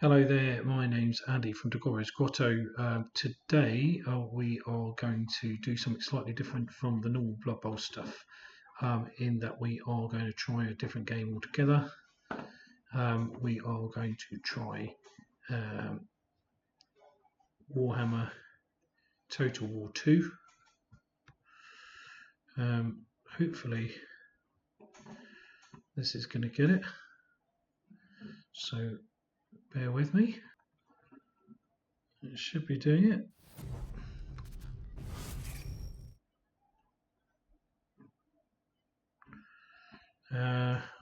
Hello there, my name's Andy from Gobbo's Grotto. Today we are going to do something slightly different from the normal Blood Bowl stuff, in that we are going to try a different game altogether. We are going to try Warhammer Total War 2. Hopefully this is going to get it, so bear with me. It should be doing it.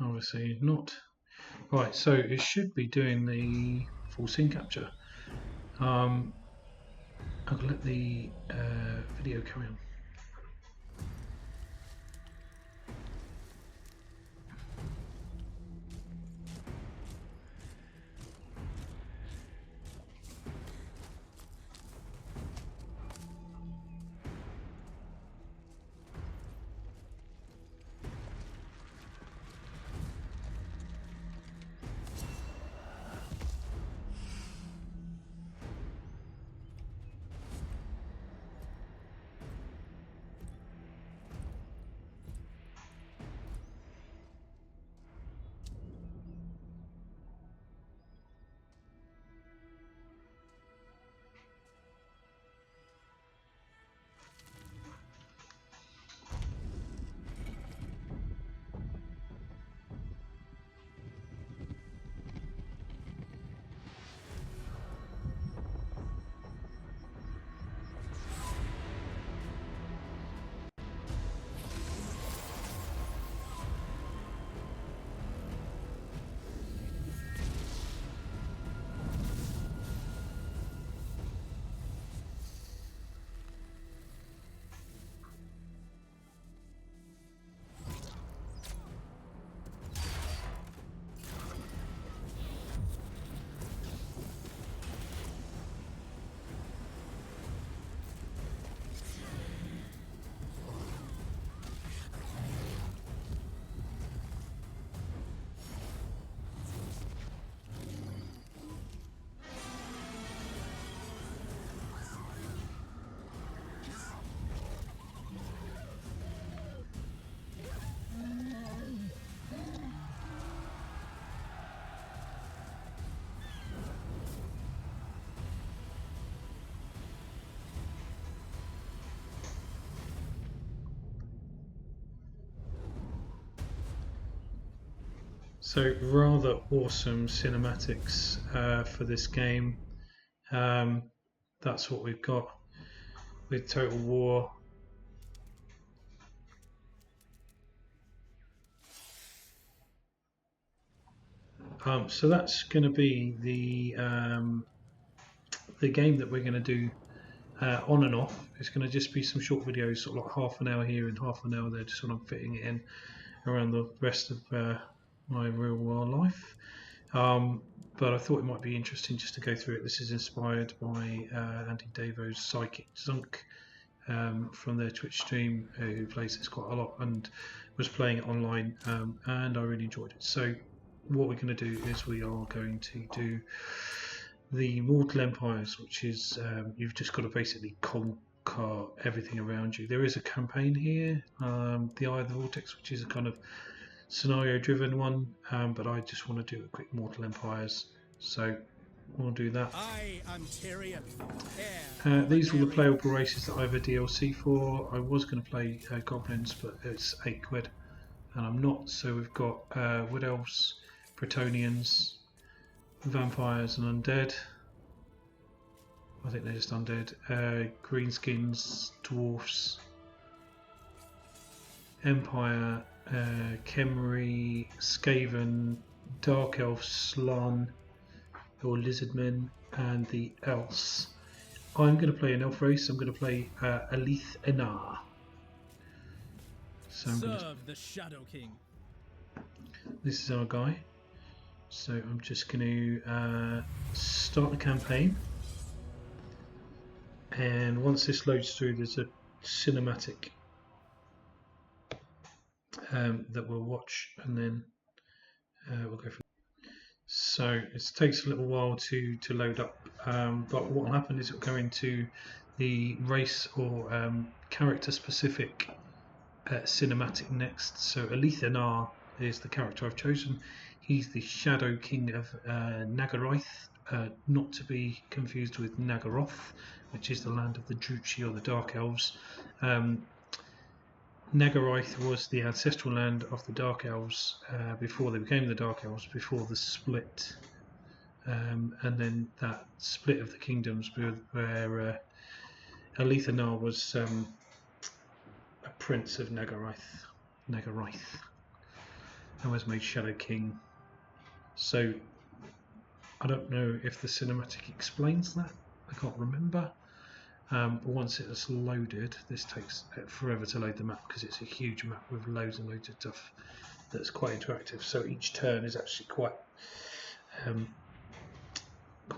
Obviously not. Right, so it should be doing the full scene capture. I'll let the video carry on. So rather awesome cinematics for this game. That's what we've got with Total War. So that's going to be the game that we're going to do on and off. It's going to just be some short videos, sort of like half an hour here and half an hour there, just sort of fitting it in around the rest of my real world life. But I thought it might be interesting just to go through it. This is inspired by Andy Davo's Psychic Zunk from their Twitch stream, who plays this quite a lot and was playing it online, and I really enjoyed it. So what we're going to do is we are going to do the Mortal Empires, which is you've just got to basically conquer everything around you. There is a campaign here, the Eye of the Vortex, which is a kind of scenario driven one, but I just want to do a quick Mortal Empires, so we'll do that. These are all the playable races that I have a DLC for. I was going to play Goblins, but it's £8 and I'm not, so we've got Wood Elves, Bretonnians, Vampires and Undead. I think they're just Undead. Greenskins, Dwarfs, Empire, Khemri, Skaven, Dark Elves, Slann, or Lizardmen, and the Else. I'm going to play an elf race. I'm going to play Alith Enar. So Serve the Shadow King. This is our guy. So I'm just going to start the campaign, and once this loads through, there's a cinematic that we'll watch, and then we'll go from. So it takes a little while to load up, but what will happen is it'll go into the race or character specific cinematic next. So Alethanar is the character I've chosen. He's the Shadow King of Nagaroth, not to be confused with Nagaroth, which is the land of the Druchi or the Dark Elves. Nagaroth was the ancestral land of the Dark Elves before they became the Dark Elves, before the split. And then that split of the kingdoms where Alethanar was a prince of Nagaroth, and was made Shadow King. So I don't know if the cinematic explains that. I can't remember. But once it's loaded, this takes forever to load the map because it's a huge map with loads and loads of stuff that's quite interactive. So each turn is actually quite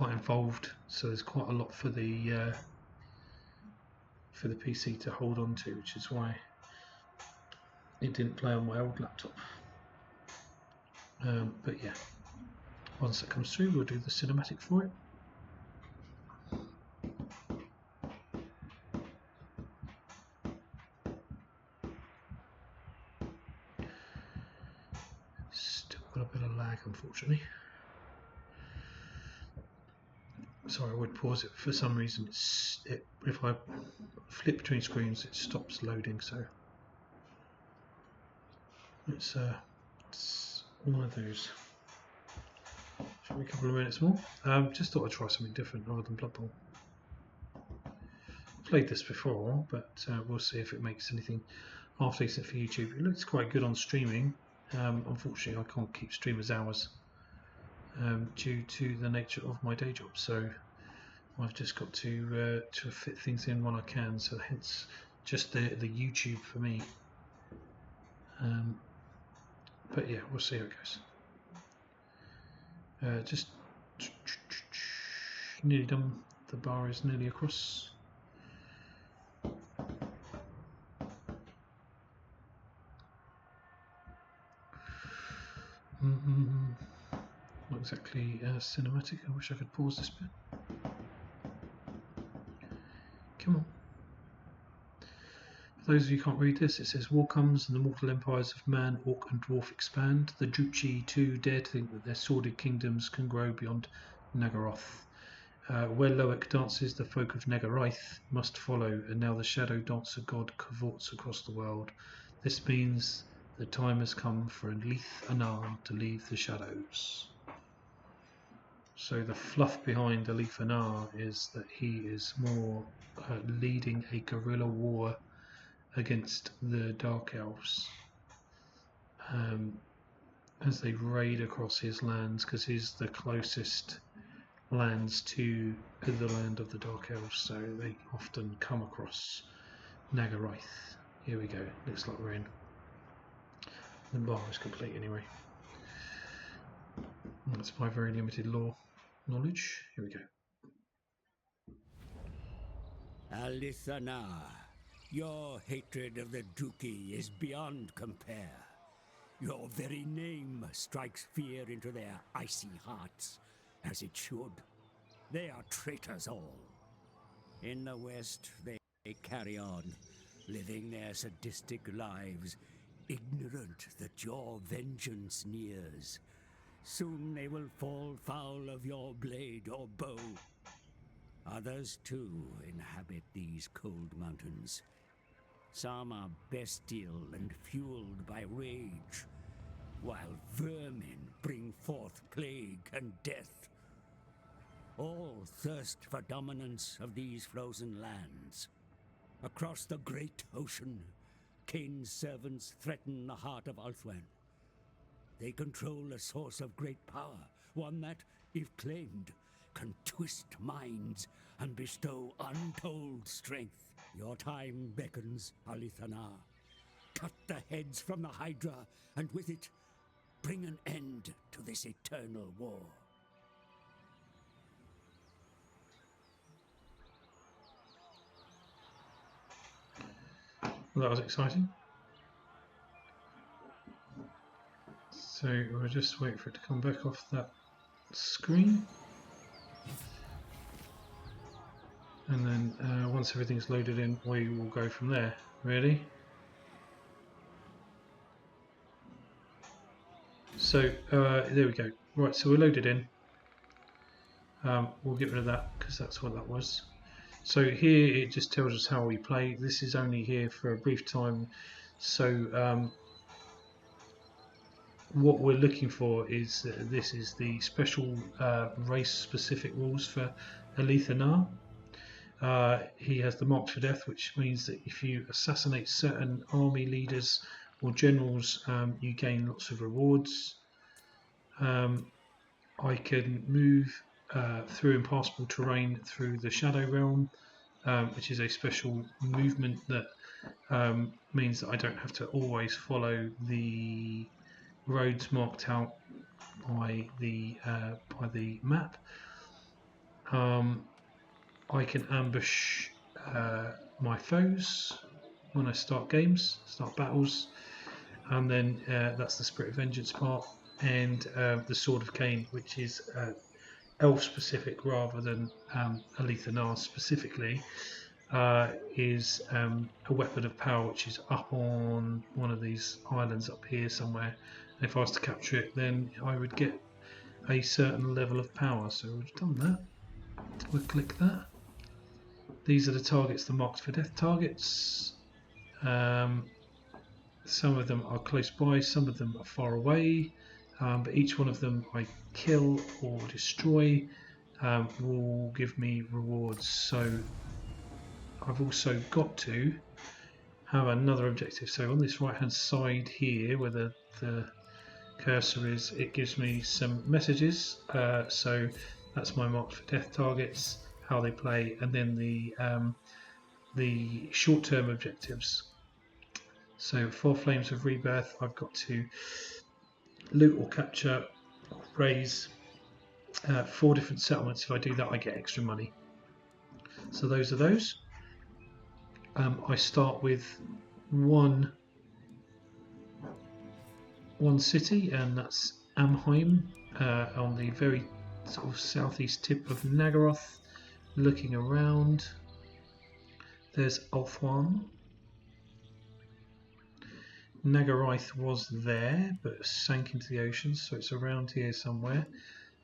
involved. So there's quite a lot for the PC to hold on to, which is why it didn't play on my old laptop. But yeah, once it comes through, we'll do the cinematic for it. Still got a bit of lag, unfortunately. Sorry, I would pause it. For some reason, if I flip between screens, it stops loading. So it's one of those. Should be a couple of minutes more. Just thought I'd try something different other than Blood Bowl. Played this before, but we'll see if it makes anything half decent for YouTube. It looks quite good on streaming. Unfortunately, I can't keep streamers hours due to the nature of my day job. So I've just got to fit things in when I can. So hence just the YouTube for me. But yeah, we'll see how it goes. Just nearly done. The bar is nearly across. Not exactly cinematic. I wish I could pause this bit. Come on. For those of you who can't read this, it says, War comes and the mortal empires of man, orc and dwarf expand. The Druchi too dare to think that their sordid kingdoms can grow beyond Nagaroth. Where Loek dances, the folk of Nagaroth must follow, and now the shadow dancer god cavorts across the world. This means the time has come for Alethanar to leave the shadows. So the fluff behind Alethanar is that he is more leading a guerrilla war against the Dark Elves as they raid across his lands, because he's the closest lands to the land of the Dark Elves, so they often come across Nagaroth. Here we go. Looks like we're in. The bar is complete anyway. That's my very limited lore knowledge. Here we go. Alethanar, your hatred of the Druchi is beyond compare. Your very name strikes fear into their icy hearts, as it should. They are traitors all. In the West, they carry on, living their sadistic lives, ignorant that your vengeance nears. Soon they will fall foul of your blade or bow. Others, too, inhabit these cold mountains. Some are bestial and fueled by rage, while vermin bring forth plague and death. All thirst for dominance of these frozen lands. Across the great ocean, Cain's servants threaten the heart of Ulthuan. They control a source of great power, one that, if claimed, can twist minds and bestow untold strength. Your time beckons, Alethanar. Cut the heads from the Hydra, and with it, bring an end to this eternal war. Well, that was exciting. So we'll just wait for it to come back off that screen. And then once everything's loaded in, we will go from there. Ready? So there we go. Right, so we're loaded in. We'll get rid of that because that's what that was. So here it just tells us how we play. This is only here for a brief time. So what we're looking for is this is the special race-specific rules for Alethanar. He has the Marks for Death, which means that if you assassinate certain army leaders or generals, you gain lots of rewards. I can move through impassable terrain through the Shadow Realm, which is a special movement that means that I don't have to always follow the roads marked out by the map. I can ambush my foes when I start battles, and then that's the Spirit of Vengeance part, and the Sword of Cain, which is elf specific rather than Alethanar specifically, is a weapon of power which is up on one of these islands up here somewhere. And if I was to capture it, then I would get a certain level of power. So we've done that. We'll click that. These are the targets, the Marks for Death targets. Some of them are close by, some of them are far away, but each one of them I kill or destroy will give me rewards. So I've also got to have another objective. So on this right hand side here where the cursor is, it gives me some messages. So that's my Marks for Death targets, how they play, and then the short-term objectives. So 4 Flames of Rebirth, I've got to loot or capture or raise 4 different settlements. If I do that, I get extra money. So those are those. I start with one city, and that's Amheim, on the very sort of southeast tip of Nagaroth. Looking around, there's Ulthuan. Nagaroth was there, but sank into the ocean, so it's around here somewhere.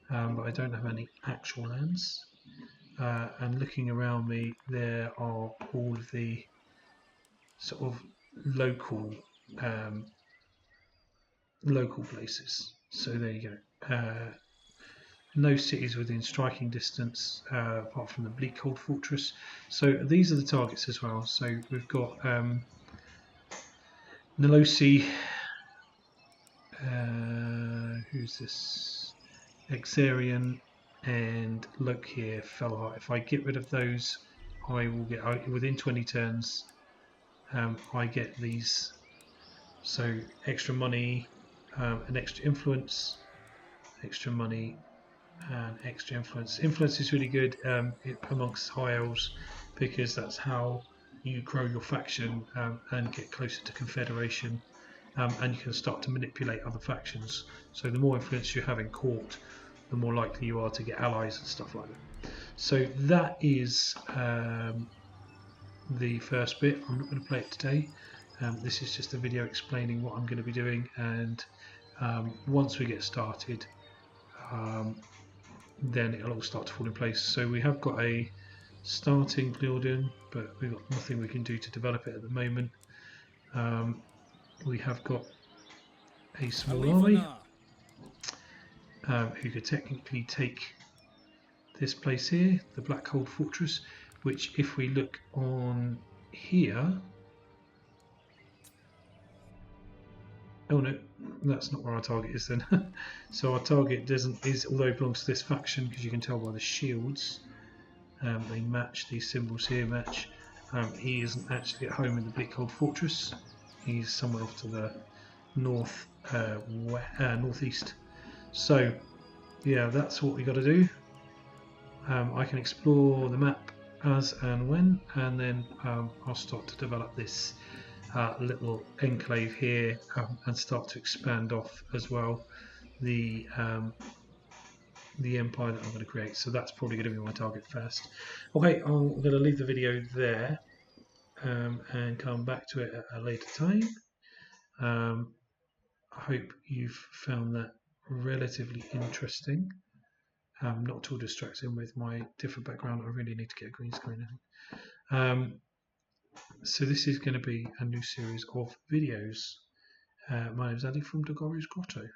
But I don't have any actual lands. And looking around me, there are all of the sort of local places. So there you go. No cities within striking distance, apart from the Bleak Cold Fortress. So these are the targets as well. So we've got Nilosi. Who's this? Exarian and Lokir, Felheart. If I get rid of those, I will get within 20 turns. I get these, so extra money, and extra influence, extra money, and extra influence. Influence is really good amongst high elves because that's how you grow your faction and get closer to Confederation. And you can start to manipulate other factions. So the more influence you have in court, the more likely you are to get allies and stuff like that. So that is the first bit. I'm not going to play it today. This is just a video explaining what I'm going to be doing, and once we get started, then it'll all start to fall in place. So we have got a starting building, but we've got nothing we can do to develop it at the moment. We have got a small army who could technically take this place here, the Black Cold Fortress, which if we look on here, oh no, that's not where our target is then. So our target although it belongs to this faction, because you can tell by the shields, they match, these symbols here match. He isn't actually at home in the Bleak Cold Fortress. He's somewhere off to the northeast. So yeah, that's what we got to do. I can explore the map as and when, and then I'll start to develop this little enclave here and start to expand off as well the the empire that I'm going to create. So that's probably going to be my target first. Okay, I'm going to leave the video there and come back to it at a later time. I hope you've found that relatively interesting. Not too distracting with my different background. I really need to get a green screen. So this is going to be a new series of videos. My name is Andy from Gobbo's Grotto.